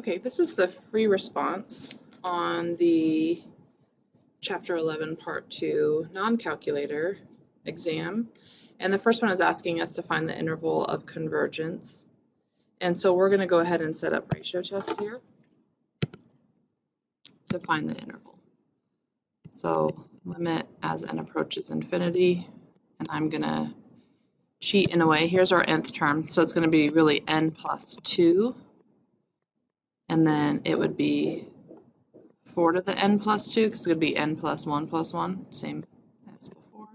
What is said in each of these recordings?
Okay, this is the free response on the Chapter 11, Part 2 non-calculator exam. And the first one is asking us to find the interval of convergence. And so we're going to go ahead and set up ratio test here to find the interval. So limit as n approaches infinity, and I'm going to cheat in a way. Here's our nth term, so it's going to be really n plus 2, and then it would be 4 to the n plus 2, because it's going to be n plus 1, same as before.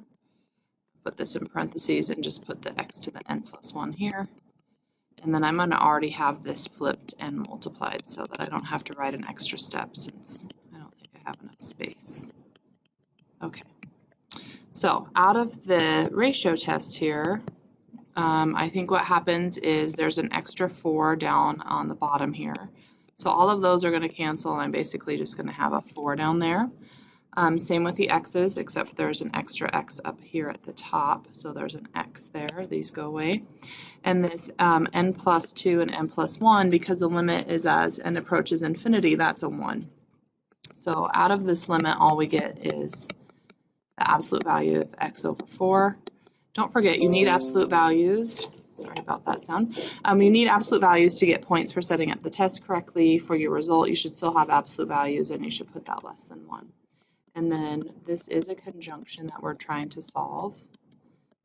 Put this in parentheses and just put the x to the n plus 1 here. And then I'm going to already have this flipped and multiplied so that I don't have to write an extra step since I don't think I have enough space. Okay, so out of the ratio test here, I think what happens is there's an extra 4 down on the bottom here. So all of those are going to cancel, and I'm basically just going to have a 4 down there. Same with the x's, except there's an extra x up here at the top. So there's an x there. These go away. And this n plus 2 and n plus 1, because the limit is as n approaches infinity, that's a 1. So out of this limit, all we get is the absolute value of x over 4. Don't forget, you need absolute values. Sorry about that sound. You need absolute values to get points for setting up the test correctly. For your result, you should still have absolute values, and you should put that less than 1. And then this is a conjunction that we're trying to solve.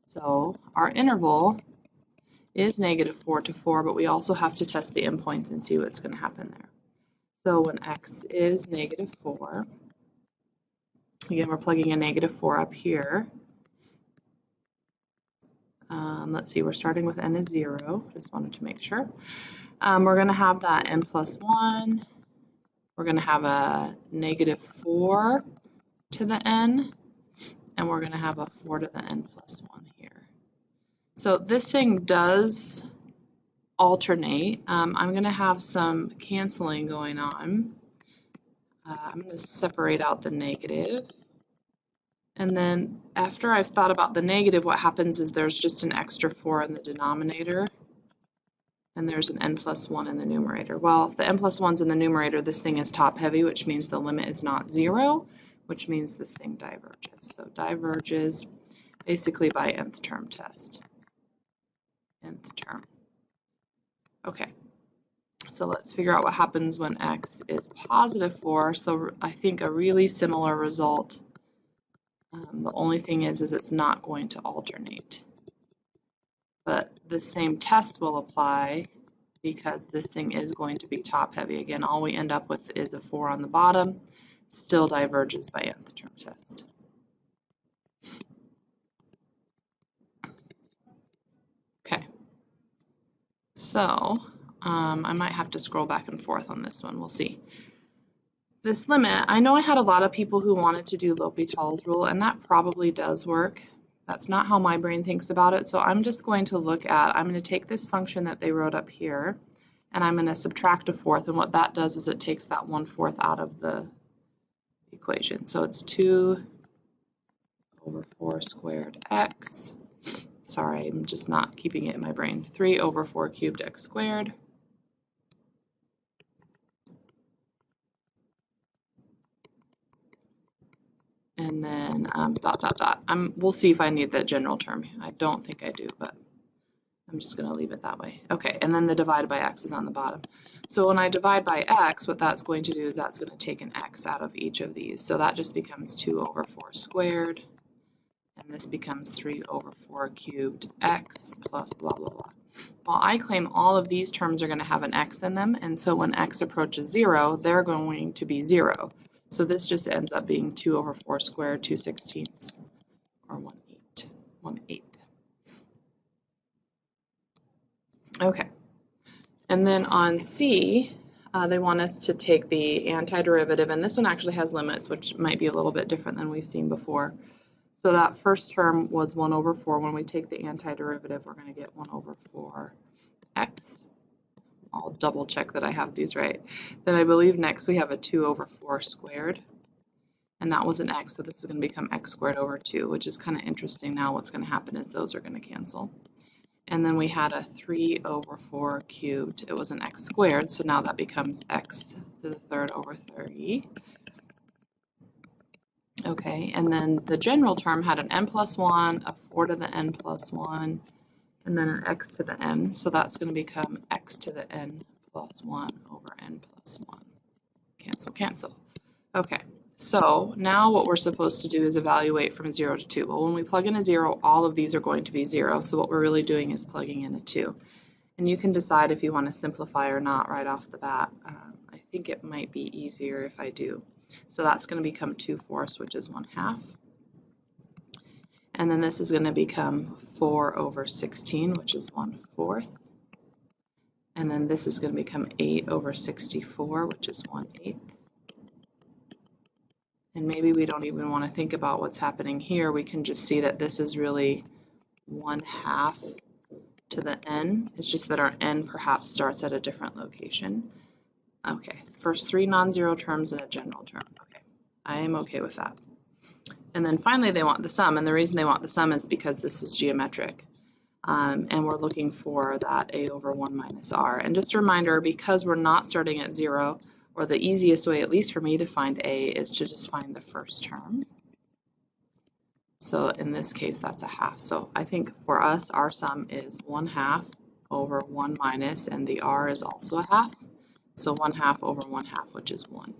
So our interval is -4 to 4, but we also have to test the endpoints and see what's going to happen there. So when x is -4, again, we're plugging a -4 up here. Let's see, we're starting with n is 0. Just wanted to make sure. We're going to have that n plus 1. We're going to have a -4 to the n, and we're going to have a 4 to the n plus 1 here. So this thing does alternate. I'm going to have some canceling going on. I'm going to separate out the negative. And then after I've thought about the negative, what happens is there's just an extra 4 in the denominator, and there's an n plus 1 in the numerator. Well, if the n plus 1's in the numerator, this thing is top heavy, which means the limit is not 0, which means this thing diverges. So diverges basically by nth term test. Nth term. Okay, so let's figure out what happens when x is +4. So I think a really similar result. The only thing is it's not going to alternate. But the same test will apply because this thing is going to be top heavy. Again, all we end up with is a 4 on the bottom. Still diverges by nth term test. Okay. So I might have to scroll back and forth on this one. We'll see. This limit, I know I had a lot of people who wanted to do L'Hopital's rule, and that probably does work. That's not how my brain thinks about it. So I'm just going to I'm going to take this function that they wrote up here, and I'm going to subtract a 4th. And what that does is it takes that 1/4 out of the equation. So it's 2 over 4 squared x. Sorry, I'm just not keeping it in my brain. 3 over 4 cubed x squared. And then dot, dot, dot. We'll see if I need that general term. I don't think I do, but I'm just going to leave it that way. Okay, and then the divided by x is on the bottom. So when I divide by x, what that's going to do is that's going to take an x out of each of these. So that just becomes 2 over 4 squared. And this becomes 3 over 4 cubed x plus blah, blah, blah. Well, I claim all of these terms are going to have an x in them. And so when x approaches 0, they're going to be 0. So this just ends up being 2 over 4 squared, 2/16, or 1/8. Okay. And then on C, they want us to take the antiderivative, and this one actually has limits, which might be a little bit different than we've seen before. So that first term was 1 over 4. When we take the antiderivative, we're going to get 1 over 4x. I'll double check that I have these right. Then I believe next we have a 2 over 4 squared, and that was an x, so this is going to become x squared over 2, which is kind of interesting. Now what's going to happen is those are going to cancel. And then we had a 3 over 4 cubed. It was an x squared, so now that becomes x to the third over 3. Okay, and then the general term had an n plus 1, a 4 to the n plus 1, and then an x to the n. So that's going to become x to the n plus 1 over n plus 1. Cancel, cancel. Okay, so now what we're supposed to do is evaluate from 0 to 2. Well, when we plug in a 0, all of these are going to be 0. So what we're really doing is plugging in a 2. And you can decide if you want to simplify or not right off the bat. I think it might be easier if I do. So that's going to become 2/4, which is 1/2. And then this is going to become 4 over 16, which is 1/4. And then this is going to become 8 over 64, which is 1/8. And maybe we don't even want to think about what's happening here. We can just see that this is really 1/2 to the n. It's just that our n perhaps starts at a different location. Okay, first 3 non-zero terms and a general term. Okay, I am okay with that. And then finally they want the sum, and the reason they want the sum is because this is geometric. And we're looking for that a over 1 minus r. And just a reminder, because we're not starting at 0, or the easiest way, at least for me, to find a is to just find the first term. So in this case, that's a half. So I think for us, our sum is 1/2 over 1 minus, and the r is also a half. So 1/2 over 1/2, which is 1.